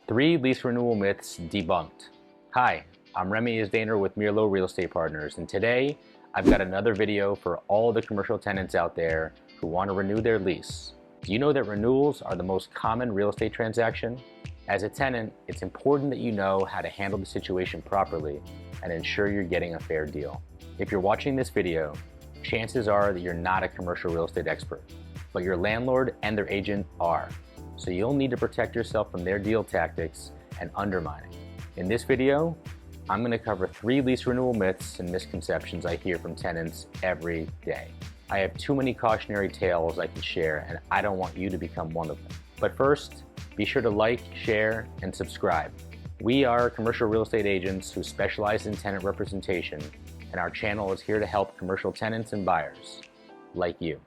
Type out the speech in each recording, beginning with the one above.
3 lease renewal myths debunked. Hi, I'm Remy Isdaner with Mirlo Real Estate Partners, and today I've got another video for all the commercial tenants out there who want to renew their lease. Do you know that renewals are the most common real estate transaction? As a tenant, it's important that you know how to handle the situation properly and ensure you're getting a fair deal. If you're watching this video, chances are that you're not a commercial real estate expert, but your landlord and their agent are. So you'll need to protect yourself from their deal tactics and undermining. In this video, I'm going to cover 3 lease renewal myths and misconceptions I hear from tenants every day. I have too many cautionary tales I can share, and I don't want you to become one of them. But first, be sure to like, share, and subscribe. We are commercial real estate agents who specialize in tenant representation, and our channel is here to help commercial tenants and buyers like you.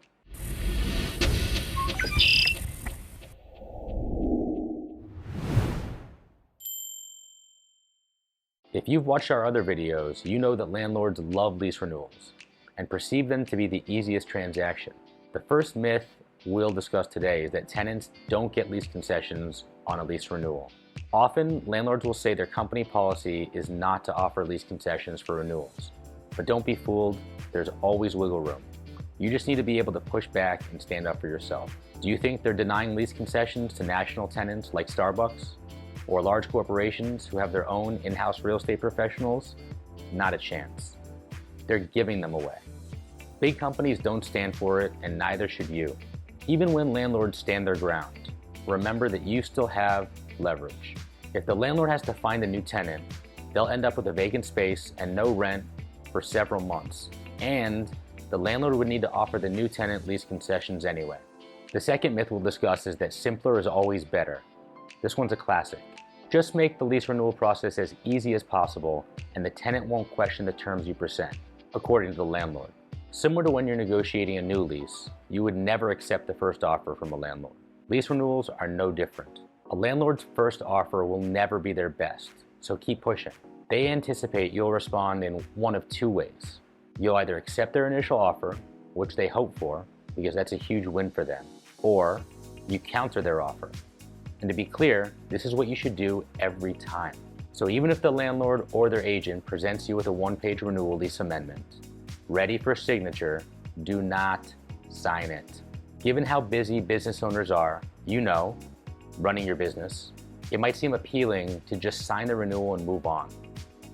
If you've watched our other videos, you know that landlords love lease renewals and perceive them to be the easiest transaction. The first myth we'll discuss today is that tenants don't get lease concessions on a lease renewal. Often, landlords will say their company policy is not to offer lease concessions for renewals. But don't be fooled, there's always wiggle room. You just need to be able to push back and stand up for yourself. Do you think they're denying lease concessions to national tenants like Starbucks? Or large corporations who have their own in-house real estate professionals? Not a chance. They're giving them away. Big companies don't stand for it, and neither should you. Even when landlords stand their ground, remember that you still have leverage. If the landlord has to find a new tenant, they'll end up with a vacant space and no rent for several months. And the landlord would need to offer the new tenant lease concessions anyway. The second myth we'll discuss is that simpler is always better. This one's a classic. Just make the lease renewal process as easy as possible, and the tenant won't question the terms you present, according to the landlord. Similar to when you're negotiating a new lease, you would never accept the first offer from a landlord. Lease renewals are no different. A landlord's first offer will never be their best, so keep pushing. They anticipate you'll respond in one of 2 ways. You'll either accept their initial offer, which they hope for, because that's a huge win for them, or you counter their offer. And to be clear, this is what you should do every time. So even if the landlord or their agent presents you with a 1-page renewal lease amendment, ready for signature, do not sign it. Given how busy business owners are, running your business, it might seem appealing to just sign the renewal and move on.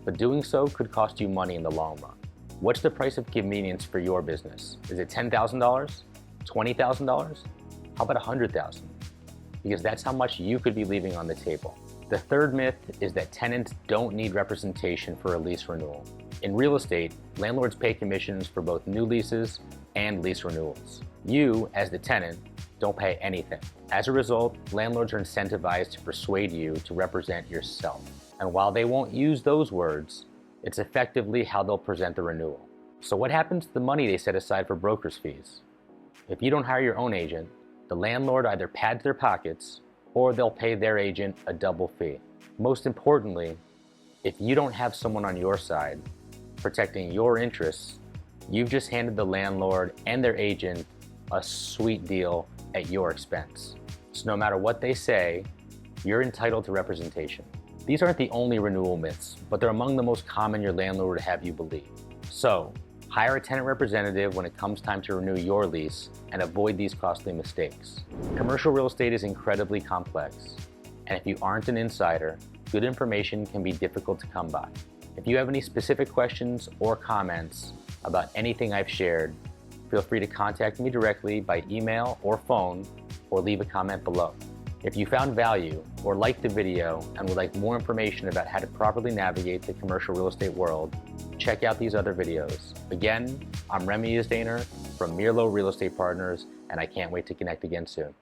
But doing so could cost you money in the long run. What's the price of convenience for your business? Is it $10,000? $20,000? How about $100,000? Because that's how much you could be leaving on the table. The third myth is that tenants don't need representation for a lease renewal. In real estate, landlords pay commissions for both new leases and lease renewals. You, as the tenant, don't pay anything. As a result, landlords are incentivized to persuade you to represent yourself. And while they won't use those words, it's effectively how they'll present the renewal. So what happens to the money they set aside for broker's fees? If you don't hire your own agent, the landlord either pads their pockets or they'll pay their agent a double fee. Most importantly, if you don't have someone on your side protecting your interests, you've just handed the landlord and their agent a sweet deal at your expense. So no matter what they say, you're entitled to representation. These aren't the only renewal myths, but they're among the most common your landlord would have you believe. So, hire a tenant representative when it comes time to renew your lease and avoid these costly mistakes. Commercial real estate is incredibly complex, and if you aren't an insider, good information can be difficult to come by. If you have any specific questions or comments about anything I've shared, feel free to contact me directly by email or phone, or leave a comment below. If you found value or liked the video and would like more information about how to properly navigate the commercial real estate world, check out these other videos. Again, I'm Remy Isdaner from Mirlo Real Estate Partners, and I can't wait to connect again soon.